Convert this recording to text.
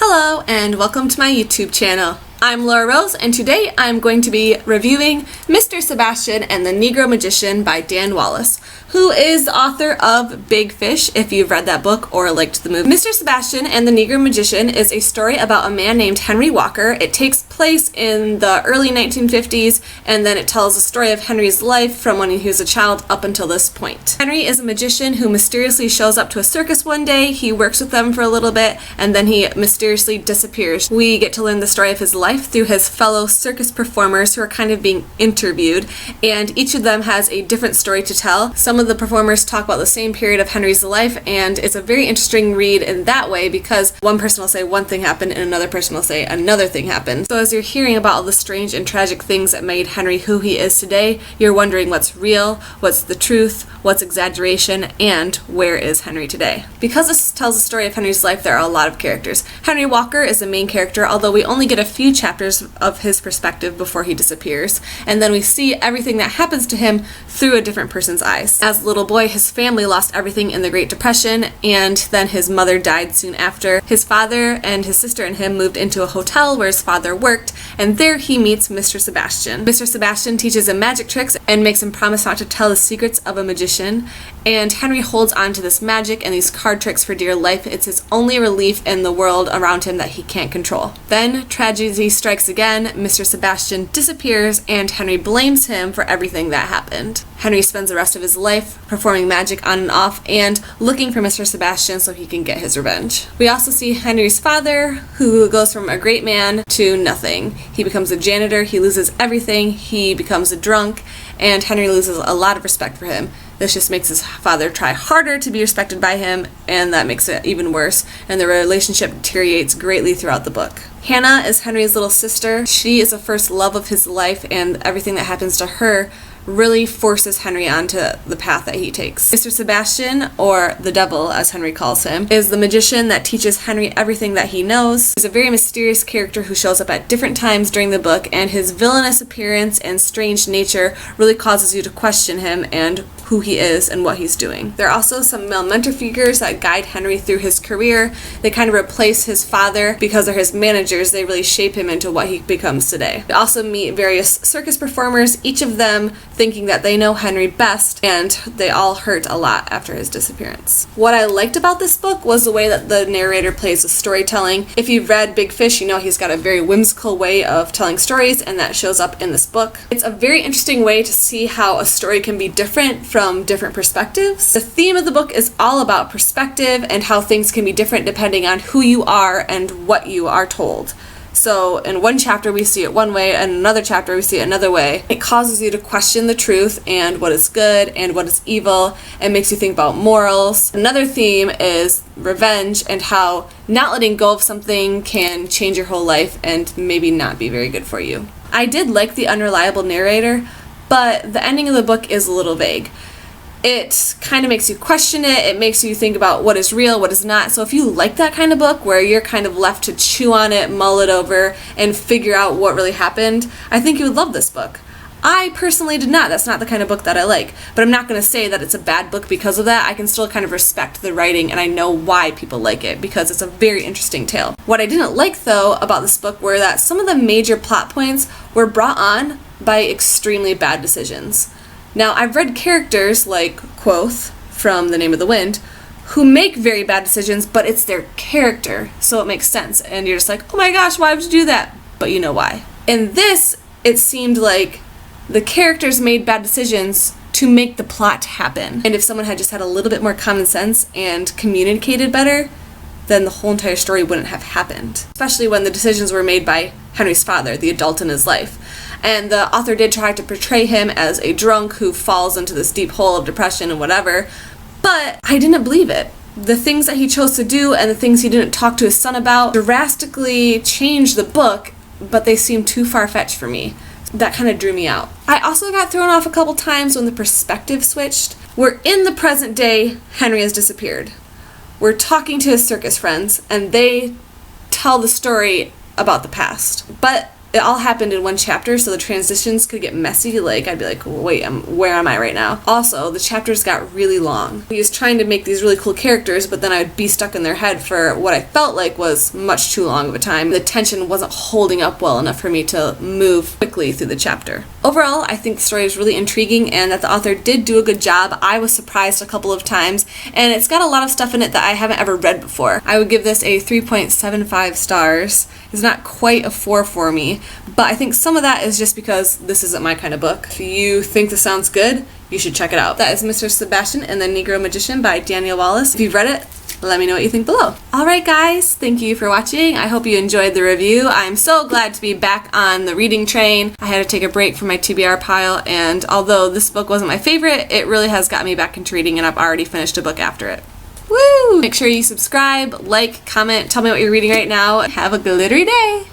Hello and welcome to my YouTube channel. I'm Laura Rose and today I'm going to be reviewing Mr. Sebastian and the Negro Magician by Dan Wallace, who is the author of Big Fish, if you've read that book or liked the movie. Mr. Sebastian and the Negro Magician is a story about a man named Henry Walker. It takes place in the early 1950s and then it tells the story of Henry's life from when he was a child up until this point. Henry is a magician who mysteriously shows up to a circus one day. He works with them for a little bit and then he mysteriously disappears. We get to learn the story of his life through his fellow circus performers who are kind of being interviewed, and each of them has a different story to tell. Some of the performers talk about the same period of Henry's life, and it's a very interesting read in that way because one person will say one thing happened and another person will say another thing happened. So as you're hearing about all the strange and tragic things that made Henry who he is today, you're wondering what's real, what's the truth, what's exaggeration, and where is Henry today. Because this tells the story of Henry's life, there are a lot of characters. Henry Walker is the main character, although we only get a few chapters of his perspective before he disappears, and then we see everything that happens to him through a different person's eyes. As a little boy, his family lost everything in the Great Depression, and then his mother died soon after. His father and his sister and him moved into a hotel where his father worked, and there he meets Mr. Sebastian. Mr. Sebastian teaches him magic tricks and makes him promise not to tell the secrets of a magician, and Henry holds on to this magic and these card tricks for dear life. It's his only relief in the world around him that he can't control. Then tragedy strikes again. Mr. Sebastian disappears and Henry blames him for everything that happened. Henry spends the rest of his life performing magic on and off and looking for Mr. Sebastian so he can get his revenge. We also see Henry's father, who goes from a great man to nothing. He becomes a janitor, he loses everything, he becomes a drunk, and Henry loses a lot of respect for him. This just makes his father try harder to be respected by him, and that makes it even worse, and the relationship deteriorates greatly throughout the book. Hannah is Henry's little sister. She is the first love of his life, and everything that happens to her really forces Henry onto the path that he takes. Mr. Sebastian, or the devil as Henry calls him, is the magician that teaches Henry everything that he knows. He's a very mysterious character who shows up at different times during the book, and his villainous appearance and strange nature really causes you to question him and who he is and what he's doing. There are also some male mentor figures that guide Henry through his career. They kind of replace his father because they're his managers. They really shape him into what he becomes today. We also meet various circus performers, each of them thinking that they know Henry best, and they all hurt a lot after his disappearance. What I liked about this book was the way that the narrator plays with storytelling. If you've read Big Fish, you know he's got a very whimsical way of telling stories, and that shows up in this book. It's a very interesting way to see how a story can be different from different perspectives. The theme of the book is all about perspective and how things can be different depending on who you are and what you are told. So in one chapter we see it one way, and another chapter we see it another way. It causes you to question the truth and what is good and what is evil, and makes you think about morals. Another theme is revenge and how not letting go of something can change your whole life and maybe not be very good for you. I did like the unreliable narrator, but the ending of the book is a little vague. It kind of makes you question it. It makes you think about what is real, what is not. So if you like that kind of book where you're kind of left to chew on it, mull it over, and figure out what really happened, I think you would love this book. I personally did not. That's not the kind of book that I like. But I'm not going to say that it's a bad book because of that. I can still kind of respect the writing, and I know why people like it because it's a very interesting tale. What I didn't like, though, about this book were that some of the major plot points were brought on by extremely bad decisions. Now, I've read characters like Quoth from The Name of the Wind who make very bad decisions, but it's their character, so it makes sense. And you're just like, oh my gosh, why would you do that? But you know why. In this, it seemed like the characters made bad decisions to make the plot happen. And if someone had just had a little bit more common sense and communicated better, then the whole entire story wouldn't have happened. Especially when the decisions were made by Henry's father, the adult in his life. And the author did try to portray him as a drunk who falls into this deep hole of depression and whatever, but I didn't believe it. The things that he chose to do and the things he didn't talk to his son about drastically changed the book, but they seemed too far-fetched for me. That kind of drew me out. I also got thrown off a couple times when the perspective switched. We're in the present day, Henry has disappeared. We're talking to his circus friends, and they tell the story about the past. But it all happened in one chapter, so the transitions could get messy. Like, I'd be like, wait, where am I right now? Also, the chapters got really long. He was trying to make these really cool characters, but then I'd be stuck in their head for what I felt like was much too long of a time. The tension wasn't holding up well enough for me to move quickly through the chapter. Overall, I think the story is really intriguing and that the author did do a good job. I was surprised a couple of times, and it's got a lot of stuff in it that I haven't ever read before. I would give this a 3.75 stars. It's not quite a 4 for me, but I think some of that is just because this isn't my kind of book. If you think this sounds good, you should check it out. That is Mr. Sebastian and the Negro Magician by Daniel Wallace. If you've read it, let me know what you think below. Alright guys, thank you for watching. I hope you enjoyed the review. I'm so glad to be back on the reading train. I had to take a break from my TBR pile, and although this book wasn't my favorite, it really has got me back into reading, and I've already finished a book after it. Woo! Make sure you subscribe, like, comment, tell me what you're reading right now. Have a glittery day!